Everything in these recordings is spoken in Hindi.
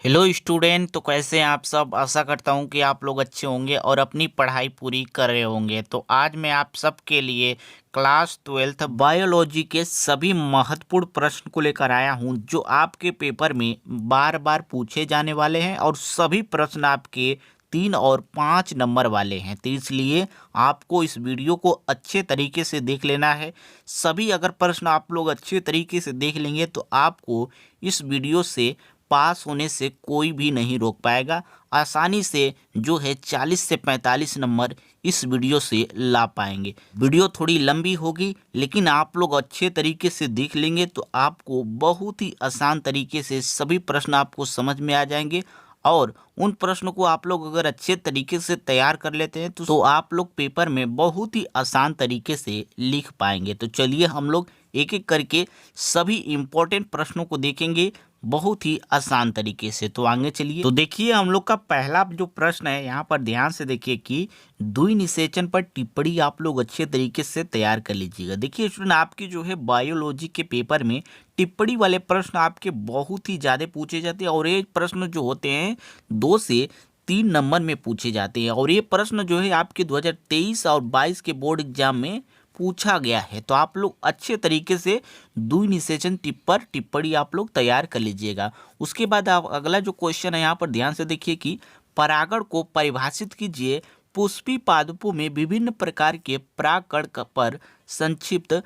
Hello student. तो कैसे हैं आप सब। आशा करता हूं कि आप लोग अच्छे होंगे और अपनी पढ़ाई पूरी कर रहे होंगे। तो आज मैं आप सब के लिए क्लास 12th बायोलॉजी के सभी महत्वपूर्ण प्रश्न को लेकर आया हूं जो आपके पेपर में बार बार पूछे जाने वाले हैं और सभी प्रश्न आपके 3 और 5 नंबर वाले हैं। तो इसलिए आपको इस वीडियो को अच्छे तरीके से देख लेना है। सभी अगर प्रश्न आप लोग अच्छे तरीके से देख लेंगे तो आपको इस वीडियो से पास होने से कोई भी नहीं रोक पाएगा। आसानी से जो है 40 से 45 नंबर इस वीडियो से ला पाएंगे। वीडियो थोड़ी लंबी होगी लेकिन आप लोग अच्छे तरीके से देख लेंगे तो आपको बहुत ही आसान तरीके से सभी प्रश्न आपको समझ में आ जाएंगे। और उन प्रश्नों को आप लोग अगर अच्छे तरीके से तैयार कर लेते हैं तो आप लोग पेपर में बहुत ही आसान तरीके से लिख पाएंगे। तो चलिए हम लोग एक एक करके सभी इम्पोर्टेंट प्रश्नों को देखेंगे बहुत ही आसान तरीके से। तो आगे चलिए। तो देखिए हम लोग का पहला जो प्रश्न है यहाँ पर ध्यान से देखिए कि द्वि निषेचन पर टिप्पणी आप लोग अच्छे तरीके से तैयार कर लीजिएगा। देखिए स्टूडेंट आपकी जो है बायोलॉजी के पेपर में टिप्पणी वाले प्रश्न आपके बहुत ही ज़्यादा पूछे जाते हैं और ये प्रश्न जो होते हैं 2 से 3 नंबर में पूछे जाते हैं। और ये प्रश्न जो है आपके 2023 और 22 के बोर्ड एग्जाम में पूछा गया है। तो आप लोग अच्छे तरीके से द्वि निषेचन पर टिप्पणी आप लोग तैयार कर लीजिएगा। उसके बाद आप अगला जो क्वेश्चन है यहाँ पर ध्यान से देखिए कि परागण को परिभाषित कीजिए। पुष्पी पादपों में विभिन्न प्रकार के परागकण पर संक्षिप्त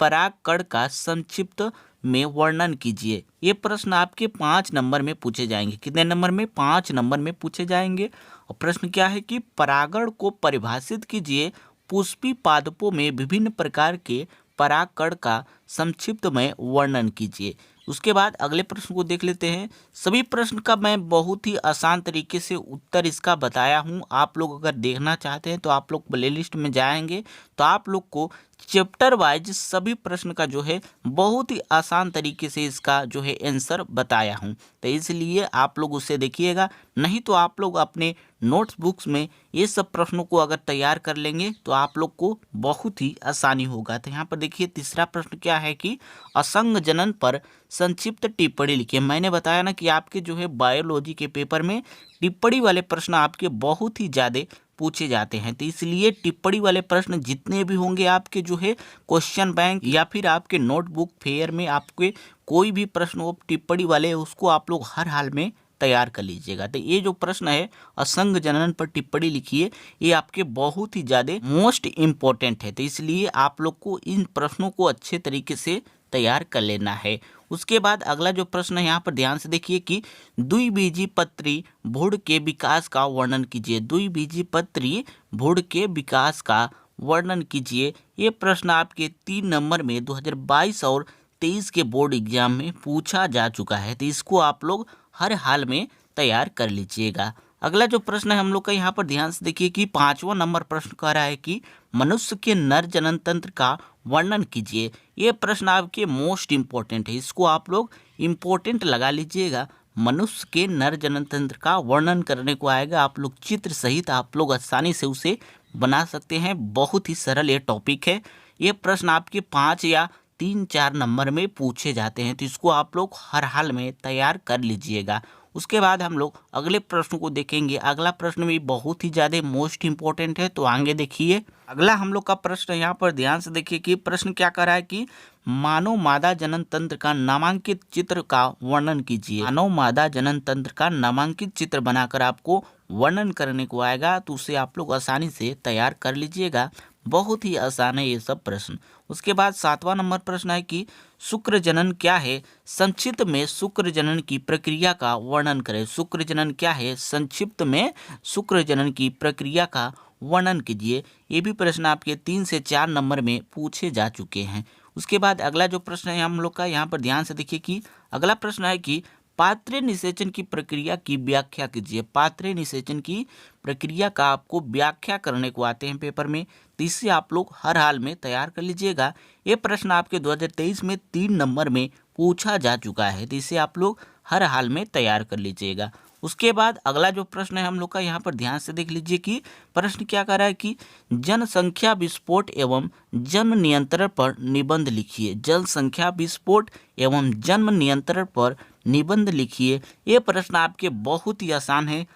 परागकण का संक्षिप्त में वर्णन कीजिए। ये प्रश्न आपके 5 नंबर में पूछे जाएंगे। कितने नंबर में? 5 नंबर में पूछे जाएंगे। और प्रश्न क्या है कि परागण को परिभाषित कीजिए। पुष्पी पादपों में विभिन्न प्रकार के परागकण का संक्षिप्त में वर्णन कीजिए। उसके बाद अगले प्रश्न को देख लेते हैं। सभी प्रश्न का मैं बहुत ही आसान तरीके से उत्तर इसका बताया हूं। आप लोग अगर देखना चाहते हैं तो आप लोग प्लेलिस्ट में जाएंगे तो आप लोग को चैप्टर वाइज सभी प्रश्न का जो है बहुत ही आसान तरीके से इसका जो है आंसर बताया हूं। तो इसलिए आप लोग उसे देखिएगा, नहीं तो आप लोग अपने नोट्स बुक्स में ये सब प्रश्नों को अगर तैयार कर लेंगे तो आप लोग को बहुत ही आसानी होगा। तो यहाँ पर देखिए तीसरा प्रश्न क्या है कि असंग जनन पर संक्षिप्त टिप्पणी लिखिए। मैंने बताया ना कि आपके जो है बायोलॉजी के पेपर में टिप्पणी वाले प्रश्न आपके बहुत ही ज़्यादा पूछे जाते हैं। तो इसलिए टिप्पणी वाले प्रश्न जितने भी होंगे आपके जो है क्वेश्चन बैंक या फिर आपके नोटबुक फेयर में आपके कोई भी प्रश्न हो टिप्पणी वाले उसको आप लोग हर हाल में तैयार कर लीजिएगा। तो ये जो प्रश्न है असंग जनन पर टिप्पणी लिखिए, ये आपके बहुत ही ज़्यादा मोस्ट इम्पोर्टेंट है। तो इसलिए आप लोग को इन प्रश्नों को अच्छे तरीके से तैयार कर लेना है। उसके बाद अगला जो प्रश्न है यहाँ पर ध्यान से देखिए कि द्विबीजपत्री भ्रूण के विकास का वर्णन कीजिए। द्विबीजपत्री भ्रूण के विकास का वर्णन कीजिए। ये प्रश्न आपके 3 नंबर में 2022 और 23 के बोर्ड एग्जाम में पूछा जा चुका है। तो इसको आप लोग हर हाल में तैयार कर लीजिएगा। अगला जो प्रश्न है हम लोग का यहाँ पर ध्यान से देखिए कि 5वां नंबर प्रश्न कह रहा है कि मनुष्य के नर जनन तंत्र का वर्णन कीजिए। ये प्रश्न आपके मोस्ट इम्पोर्टेंट है, इसको आप लोग इम्पोर्टेंट लगा लीजिएगा। मनुष्य के नर जनन तंत्र का वर्णन करने को आएगा, आप लोग चित्र सहित आप लोग आसानी से उसे बना सकते हैं। बहुत ही सरल ये टॉपिक है। ये प्रश्न आपके 5 या 3-4 नंबर में पूछे जाते हैं। तो इसको आप लोग हर हाल में तैयार कर लीजिएगा। उसके बाद हम लोग अगले प्रश्न को देखेंगे। अगला प्रश्न भी बहुत ही ज़्यादा मोस्ट इम्पोर्टेंट है, तो आगे देखिए। अगला हम लोग का प्रश्न यहाँ पर ध्यान से देखिए कि प्रश्न क्या कर रहा है कि मानव मादा जनन तंत्र का नामांकित चित्र का वर्णन कीजिए। मानव मादा जनन तंत्र का नामांकित चित्र बनाकर आपको वर्णन करने को आएगा, तो उसे आप लोग आसानी से तैयार कर लीजिएगा। बहुत ही आसान है ये सब प्रश्न। उसके बाद 7वां नंबर प्रश्न है कि शुक्र जनन क्या है? संक्षिप्त में शुक्र जनन की प्रक्रिया का वर्णन करें। शुक्र जनन क्या है? संक्षिप्त में शुक्र जनन की प्रक्रिया का वर्णन कीजिए। ये भी प्रश्न आपके 3 से 4 नंबर में पूछे जा चुके हैं। उसके बाद अगला जो प्रश्न है हम लोग का यहाँ पर ध्यान से देखिए कि अगला प्रश्न है कि पात्रे निषेचन की प्रक्रिया की व्याख्या कीजिए। पात्रे निषेचन की प्रक्रिया का आपको व्याख्या करने को आते हैं पेपर में, तो इसे आप लोग हर हाल में तैयार कर लीजिएगा। ये प्रश्न आपके 2023 में 3 नंबर में पूछा जा चुका है, तो इसे आप लोग हर हाल में तैयार कर लीजिएगा। उसके बाद अगला जो प्रश्न है हम लोग का, यहाँ पर ध्यान से देख लीजिए कि प्रश्न क्या कह रहा है कि जनसंख्या विस्फोट एवं जन्म नियंत्रण पर निबंध लिखिए। जनसंख्या विस्फोट एवं जन्म नियंत्रण पर निबंध लिखिए। ये प्रश्न आपके बहुत ही आसान है,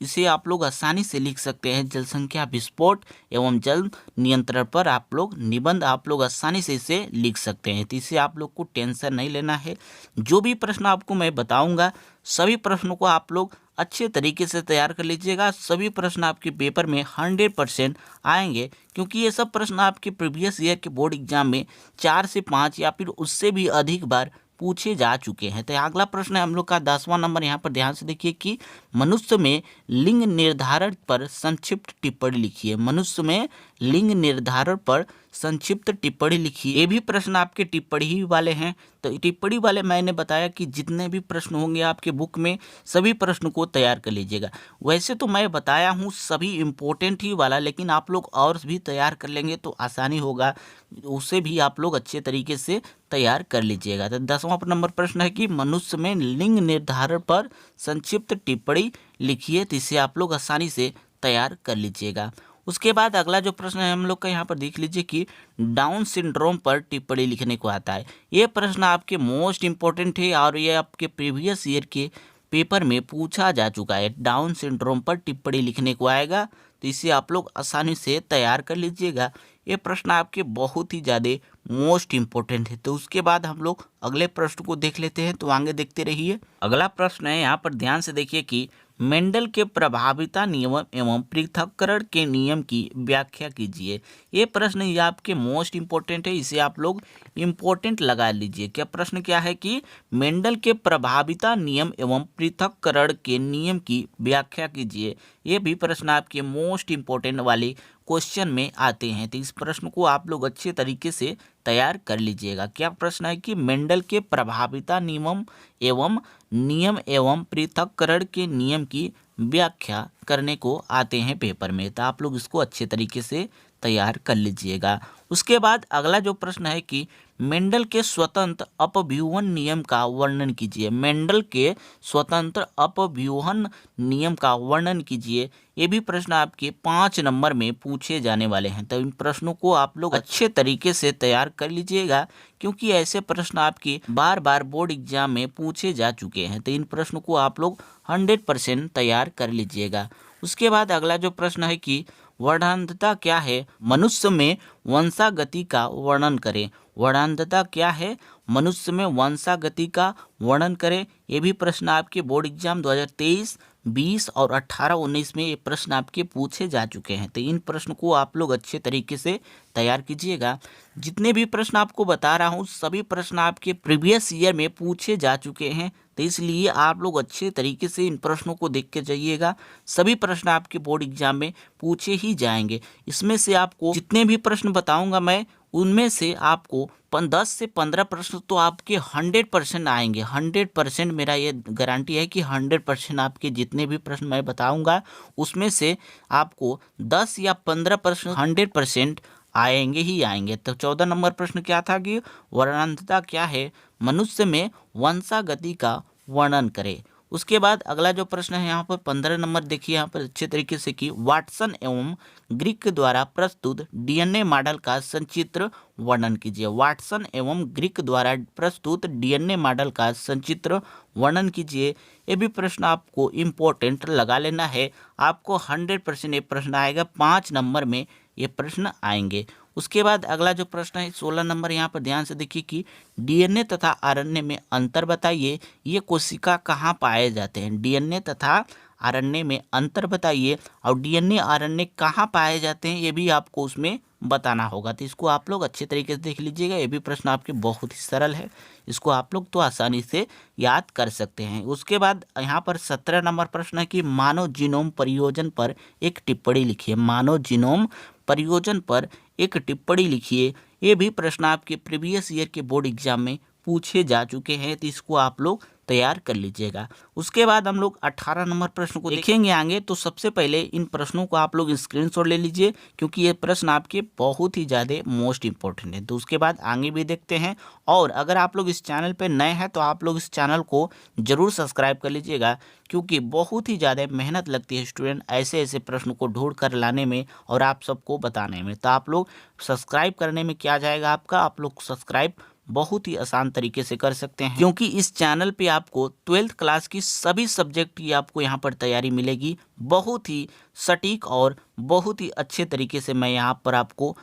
इसे आप लोग आसानी से लिख सकते हैं। जनसंख्या विस्फोट एवं जन्म नियंत्रण पर आप लोग निबंध आप लोग आसानी से इसे लिख सकते हैं, तो इसे आप लोग को टेंशन नहीं लेना है। जो भी प्रश्न आपको मैं बताऊंगा सभी प्रश्नों को आप लोग अच्छे तरीके से तैयार कर लीजिएगा। सभी प्रश्न आपके पेपर में 100% आएंगे, क्योंकि ये सब प्रश्न आपके प्रीवियस ईयर के बोर्ड एग्जाम में 4 से 5 या फिर उससे भी अधिक बार पूछे जा चुके हैं। तो अगला प्रश्न है हम लोग का 10वां नंबर। यहाँ पर ध्यान से देखिए कि मनुष्य में लिंग निर्धारण पर संक्षिप्त टिप्पणी लिखिए। मनुष्य में लिंग निर्धारण पर संक्षिप्त टिप्पणी लिखिए। ये भी प्रश्न आपके टिप्पणी ही वाले हैं, तो टिप्पणी वाले मैंने बताया कि जितने भी प्रश्न होंगे आपके बुक में सभी प्रश्न को तैयार कर लीजिएगा। वैसे तो मैं बताया हूँ सभी इम्पोर्टेंट ही वाला, लेकिन आप लोग और भी तैयार कर लेंगे तो आसानी होगा, उसे भी आप लोग अच्छे तरीके से तैयार कर लीजिएगा। तो 10वां नंबर प्रश्न है कि मनुष्य में लिंग निर्धारण पर संक्षिप्त टिप्पणी लिखिए, तो इसे आप लोग आसानी से तैयार कर लीजिएगा। उसके बाद अगला जो प्रश्न है हम लोग का, यहाँ पर देख लीजिए कि डाउन सिंड्रोम पर टिप्पणी लिखने को आता है। ये प्रश्न आपके मोस्ट इम्पोर्टेंट है और ये आपके प्रीवियस ईयर के पेपर में पूछा जा चुका है। डाउन सिंड्रोम पर टिप्पणी लिखने को आएगा, तो इसे आप लोग आसानी से तैयार कर लीजिएगा। ये प्रश्न आपके बहुत ही ज़्यादा मोस्ट इम्पोर्टेंट है। तो उसके बाद हम लोग अगले प्रश्न को देख लेते हैं, तो आगे देखते रहिए। अगला प्रश्न है, यहाँ पर ध्यान से देखिए कि मेंडल के प्रभाविता नियम एवं पृथक्करण के नियम की व्याख्या कीजिए। ये प्रश्न ये आपके मोस्ट इम्पोर्टेंट है, इसे आप लोग इम्पोर्टेंट लगा लीजिए। क्या प्रश्न क्या है कि मेंडल के प्रभाविता नियम एवं पृथक्करण के नियम की व्याख्या कीजिए। ये भी प्रश्न आपके मोस्ट इम्पोर्टेंट वाले क्वेश्चन में आते हैं, तो इस प्रश्न को आप लोग अच्छे तरीके से तैयार कर लीजिएगा। क्या प्रश्न है कि मेंडल के प्रभाविता नियम एवं पृथक्करण के नियम की व्याख्या करने को आते हैं पेपर में, तो आप लोग इसको अच्छे तरीके से तैयार कर लीजिएगा। उसके बाद अगला जो प्रश्न है कि मेंडल के स्वतंत्र अपव्यूहन नियम का वर्णन कीजिए। मेंडल के स्वतंत्र अपव्यूहन नियम का वर्णन कीजिए। ये भी प्रश्न आपके 5 नंबर में पूछे जाने वाले हैं, तो इन प्रश्नों को आप लोग अच्छे तरीके से तैयार कर लीजिएगा, क्योंकि ऐसे प्रश्न आपके बार बार बोर्ड एग्जाम में पूछे जा चुके हैं। तो इन प्रश्नों को आप लोग 100% तैयार कर लीजिएगा। उसके बाद अगला जो प्रश्न है कि वर्णांधता क्या है, मनुष्य में वंशागति का वर्णन करें। वर्णांधता क्या है, मनुष्य में वंशागति का वर्णन करें। ये भी प्रश्न आपके बोर्ड एग्जाम 2023, 20 और 18, 19 में ये प्रश्न आपके पूछे जा चुके हैं, तो इन प्रश्न को आप लोग अच्छे तरीके से तैयार कीजिएगा। जितने भी प्रश्न आपको बता रहा हूँ सभी प्रश्न आपके प्रीवियस ईयर में पूछे जा चुके हैं, तो इसलिए आप लोग अच्छे तरीके से इन प्रश्नों को देख के जाइएगा। सभी प्रश्न आपके बोर्ड एग्जाम में पूछे ही जाएंगे। इसमें से आपको जितने भी प्रश्न बताऊंगा मैं, उनमें से आपको 10 से 15 प्रश्न तो आपके 100% आएंगे। 100% मेरा ये गारंटी है कि 100% आपके जितने भी प्रश्न मैं बताऊंगा उसमें से आपको 10 या 15 प्रश्न 100% आएंगे ही आएंगे। तो 14 नंबर प्रश्न क्या था कि वर्णांधता क्या है, मनुष्य में वंशागति का वर्णन करें। उसके बाद अगला जो प्रश्न है यहाँ पर 15 नंबर देखिए यहाँ पर अच्छे तरीके से कि वाटसन एवं ग्रिक द्वारा प्रस्तुत डीएनए मॉडल का संचित्र वर्णन कीजिए। वाटसन एवं ग्रिक द्वारा प्रस्तुत डीएनए मॉडल का संचित्र वर्णन कीजिए। ये भी प्रश्न आपको इम्पोर्टेंट लगा लेना है, आपको 100% ये प्रश्न आएगा। 5 नंबर में ये प्रश्न आएंगे। उसके बाद अगला जो प्रश्न है 16 नंबर, यहाँ पर ध्यान से देखिए कि डीएनए तथा आरएनए में अंतर बताइए। ये कोशिका कहाँ पाए जाते हैं, डीएनए तथा आरएनए में अंतर बताइए, और डीएनए आरएनए कहाँ पाए जाते हैं ये भी आपको उसमें बताना होगा। तो इसको आप लोग अच्छे तरीके से देख लीजिएगा। ये भी प्रश्न आपके बहुत ही सरल है, इसको आप लोग तो आसानी से याद कर सकते हैं। उसके बाद यहाँ पर 17 नंबर प्रश्न है कि मानव जीनोम परियोजन पर एक टिप्पणी लिखिए। मानव जीनोम परियोजन पर एक टिप्पणी लिखिए। ये भी प्रश्न आपके प्रीवियस ईयर के बोर्ड एग्जाम में पूछे जा चुके हैं, तो इसको आप लोग तैयार कर लीजिएगा। उसके बाद हम लोग 18 नंबर प्रश्न को देखेंगे आगे। तो सबसे पहले इन प्रश्नों को आप लोग स्क्रीनशॉट ले लीजिए, क्योंकि ये प्रश्न आपके बहुत ही ज़्यादा मोस्ट इंपॉर्टेंट है। तो उसके बाद आगे भी देखते हैं। और अगर आप लोग इस चैनल पर नए हैं तो आप लोग इस चैनल को ज़रूर सब्सक्राइब कर लीजिएगा, क्योंकि बहुत ही ज़्यादा मेहनत लगती है स्टूडेंट ऐसे ऐसे प्रश्न को ढूंढ कर लाने में और आप सबको बताने में। तो आप लोग सब्सक्राइब करने में क्या जाएगा आपका, आप लोग सब्सक्राइब बहुत ही आसान तरीके से कर सकते हैं, क्योंकि इस चैनल पे आपको 12th क्लास की सभी सब्जेक्ट की आपको यहाँ पर तैयारी मिलेगी। बहुत ही सटीक और बहुत ही अच्छे तरीके से मैं यहाँ पर आपको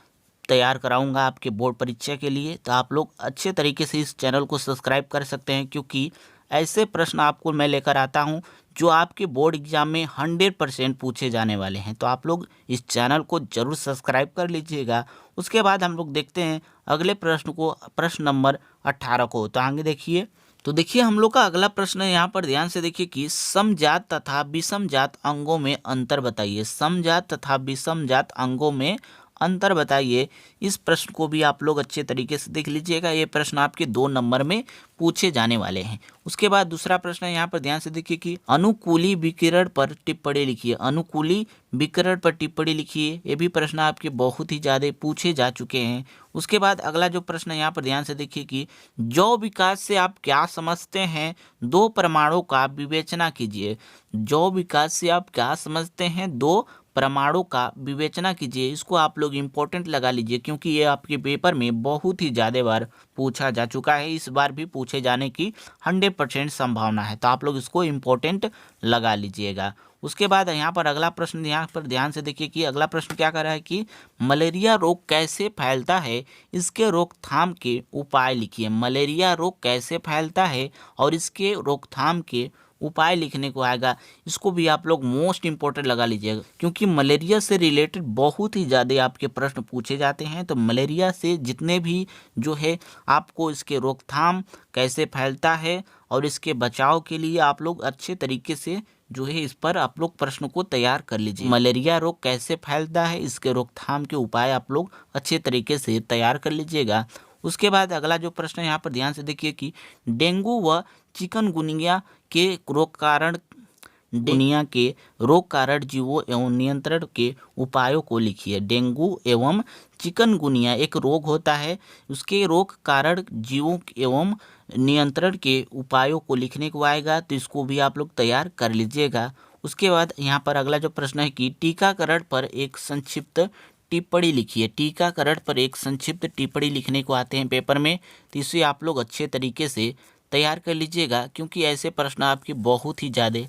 तैयार कराऊंगा आपके बोर्ड परीक्षा के लिए। तो आप लोग अच्छे तरीके से इस चैनल को सब्सक्राइब कर सकते हैं, क्योंकि ऐसे प्रश्न आपको मैं लेकर आता हूं जो आपके बोर्ड एग्जाम में 100% पूछे जाने वाले हैं। तो आप लोग इस चैनल को जरूर सब्सक्राइब कर लीजिएगा। उसके बाद हम लोग देखते हैं अगले प्रश्न को, प्रश्न नंबर 18 को। तो आगे देखिए। तो देखिए हम लोग का अगला प्रश्न है, यहाँ पर ध्यान से देखिए कि समजात तथा विषमजात अंगों में अंतर बताइए। समजात तथा विषमजात अंगों में अंतर बताइए। इस प्रश्न को भी आप लोग अच्छे तरीके से देख लीजिएगा। ये प्रश्न आपके 2 नंबर में पूछे जाने वाले हैं। उसके बाद दूसरा प्रश्न है, यहाँ पर ध्यान से देखिए कि अनुकूली विकिरण पर टिप्पणी लिखिए। अनुकूली विकिरण पर टिप्पणी लिखिए। ये भी प्रश्न आपके बहुत ही ज़्यादा पूछे जा चुके हैं। उसके बाद अगला जो प्रश्न है, यहाँ पर ध्यान से देखिए कि जैव विकास से आप क्या समझते हैं, 2 प्रमाणों का विवेचना कीजिए। जैव विकास से आप क्या समझते हैं, 2 प्रमाणों का विवेचना कीजिए। इसको आप लोग इम्पोर्टेंट लगा लीजिए, क्योंकि ये आपके पेपर में बहुत ही ज़्यादा बार पूछा जा चुका है। इस बार भी पूछे जाने की 100% संभावना है। तो आप लोग इसको इम्पोर्टेंट लगा लीजिएगा। उसके बाद यहाँ पर अगला प्रश्न, यहाँ पर ध्यान से देखिए कि अगला प्रश्न क्या कर रहा है कि मलेरिया रोग कैसे फैलता है, इसके रोकथाम के उपाय लिखिए। मलेरिया रोग कैसे फैलता है और इसके रोकथाम के उपाय लिखने को आएगा। इसको भी आप लोग मोस्ट इंपॉर्टेंट लगा लीजिएगा, क्योंकि मलेरिया से रिलेटेड बहुत ही ज़्यादा आपके प्रश्न पूछे जाते हैं। तो मलेरिया से जितने भी जो है आपको इसके रोकथाम कैसे फैलता है और इसके बचाव के लिए आप लोग अच्छे तरीके से जो है इस पर आप लोग प्रश्न को तैयार कर लीजिए। मलेरिया रोग कैसे फैलता है, इसके रोकथाम के उपाय आप लोग अच्छे तरीके से तैयार कर लीजिएगा। उसके बाद अगला जो प्रश्न है, यहाँ पर ध्यान से देखिए कि डेंगू व चिकनगुनिया के रोग कारण दुनिया के रोग कारण जीवों एवं नियंत्रण के उपायों को लिखिए। डेंगू एवं चिकनगुनिया एक रोग होता है, उसके रोग कारण जीवों एवं नियंत्रण के उपायों को लिखने को आएगा। तो इसको भी आप लोग तैयार कर लीजिएगा। उसके बाद यहाँ पर अगला जो प्रश्न है कि टीकाकरण पर एक संक्षिप्त टिप्पणी लिखिए। टीकाकरण पर एक संक्षिप्त टिप्पणी लिखने को आते हैं पेपर में। तो इसे आप लोग अच्छे तरीके से तैयार कर लीजिएगा, क्योंकि ऐसे प्रश्न आपके बहुत ही ज़्यादा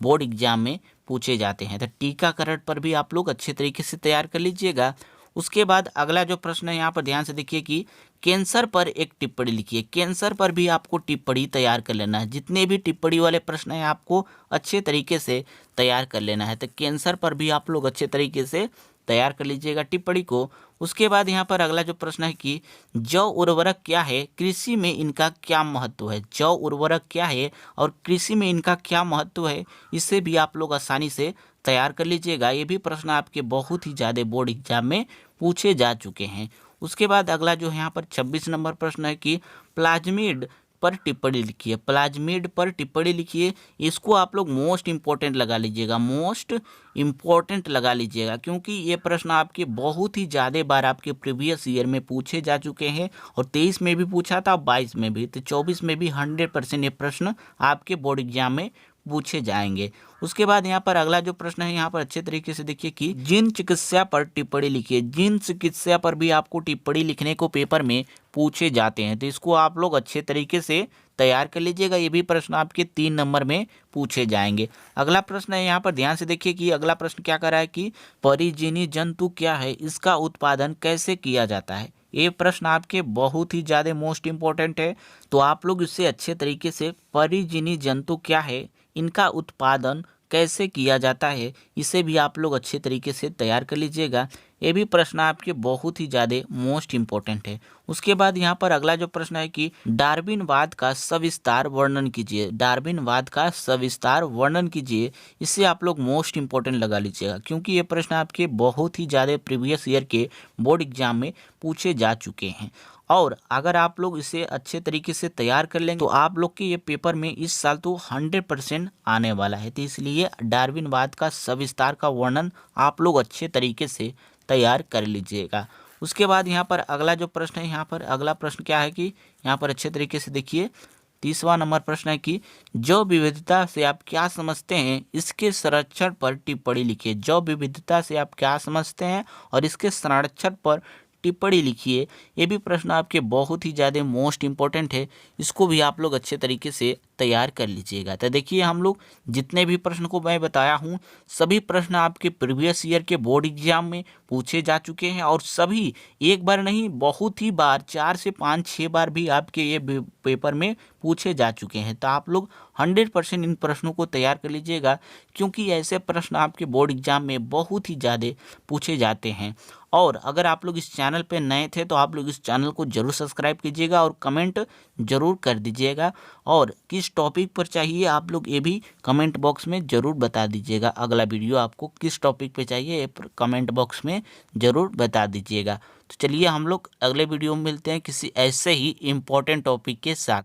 बोर्ड एग्जाम में पूछे जाते हैं। तो टीकाकरण पर भी आप लोग अच्छे तरीके से तैयार कर लीजिएगा। उसके बाद अगला जो प्रश्न है, यहाँ पर ध्यान से देखिए कि कैंसर पर एक टिप्पणी लिखिए। कैंसर पर भी आपको टिप्पणी तैयार कर लेना है। जितने भी टिप्पणी वाले प्रश्न हैं आपको अच्छे तरीके से तैयार कर लेना है। तो कैंसर पर भी आप लोग अच्छे तरीके से तैयार कर लीजिएगा टिप्पणी को। उसके बाद यहाँ पर अगला जो प्रश्न है कि जैव उर्वरक क्या है, कृषि में इनका क्या महत्व है। जैव उर्वरक क्या है और कृषि में इनका क्या महत्व है, इसे भी आप लोग आसानी से तैयार कर लीजिएगा। ये भी प्रश्न आपके बहुत ही ज़्यादा बोर्ड एग्जाम में पूछे जा चुके हैं। उसके बाद अगला जो यहाँ पर 26 नंबर प्रश्न है कि प्लाज्मिड पर टिप्पणी लिखिए। प्लाज्मिड पर टिप्पणी लिखिए। इसको आप लोग मोस्ट इंपॉर्टेंट लगा लीजिएगा, मोस्ट इंपॉर्टेंट लगा लीजिएगा, क्योंकि ये प्रश्न आपके बहुत ही ज़्यादा बार आपके प्रीवियस ईयर में पूछे जा चुके हैं। और 23 में भी पूछा था, 22 में भी, तो 24 में भी 100% ये प्रश्न आपके बोर्ड एग्जाम में पूछे जाएंगे। उसके बाद यहाँ पर अगला जो प्रश्न है, यहाँ पर अच्छे तरीके से देखिए कि जीन चिकित्सा पर टिप्पणी लिखिए। जीन चिकित्सा पर भी आपको टिप्पणी लिखने को पेपर में पूछे जाते हैं। तो इसको आप लोग अच्छे तरीके से तैयार कर लीजिएगा। ये भी प्रश्न आपके 3 नंबर में पूछे जाएंगे। अगला प्रश्न है, यहाँ पर ध्यान से देखिए कि अगला प्रश्न क्या कर रहा है कि परिजीवी जंतु क्या है, इसका उत्पादन कैसे किया जाता है। ये प्रश्न आपके बहुत ही ज़्यादा मोस्ट इंपॉर्टेंट है। तो आप लोग इससे अच्छे तरीके से परिजीवी जंतु क्या है, इनका उत्पादन कैसे किया जाता है, इसे भी आप लोग अच्छे तरीके से तैयार कर लीजिएगा। ये भी प्रश्न आपके बहुत ही ज़्यादा मोस्ट इंपॉर्टेंट है। उसके बाद यहाँ पर अगला जो प्रश्न है कि डार्विनवाद का सविस्तार वर्णन कीजिए। डार्विनवाद का सविस्तार वर्णन कीजिए। इसे आप लोग मोस्ट इंपॉर्टेंट लगा लीजिएगा, क्योंकि ये प्रश्न आपके बहुत ही ज़्यादा प्रीवियस ईयर के बोर्ड एग्जाम में पूछे जा चुके हैं। और अगर आप लोग इसे अच्छे तरीके से तैयार कर लेंगे तो आप लोग के ये पेपर में इस साल तो 100% आने वाला है। तो इसलिए डार्विनवाद का सविस्तार का वर्णन आप लोग अच्छे तरीके से तैयार कर लीजिएगा। उसके बाद यहाँ पर अगला जो प्रश्न है, यहाँ पर अगला प्रश्न क्या है कि यहाँ पर अच्छे तरीके से देखिए, 30वां नंबर प्रश्न है कि जैव विविधता से आप क्या समझते हैं, इसके संरक्षण पर टिप्पणी लिखिए। जैव विविधता से आप क्या समझते हैं और इसके संरक्षण पर टिप्पणी लिखिए। ये भी प्रश्न आपके बहुत ही ज़्यादा मोस्ट इम्पोर्टेंट है, इसको भी आप लोग अच्छे तरीके से तैयार कर लीजिएगा। तो देखिए हम लोग जितने भी प्रश्न को मैं बताया हूँ, सभी प्रश्न आपके प्रीवियस ईयर के बोर्ड एग्जाम में पूछे जा चुके हैं और सभी एक बार नहीं बहुत ही बार 4 से 5-6 बार भी आपके ये पेपर में पूछे जा चुके हैं। तो आप लोग 100% इन प्रश्नों को तैयार कर लीजिएगा, क्योंकि ऐसे प्रश्न आपके बोर्ड एग्जाम में बहुत ही ज़्यादा पूछे जाते हैं। और अगर आप लोग इस चैनल पे नए थे तो आप लोग इस चैनल को जरूर सब्सक्राइब कीजिएगा और कमेंट जरूर कर दीजिएगा, और किस टॉपिक पर चाहिए आप लोग ये भी कमेंट बॉक्स में ज़रूर बता दीजिएगा। अगला वीडियो आपको किस टॉपिक पे चाहिए ये कमेंट बॉक्स में ज़रूर बता दीजिएगा। तो चलिए हम लोग अगले वीडियो में मिलते हैं किसी ऐसे ही इम्पोर्टेंट टॉपिक के साथ।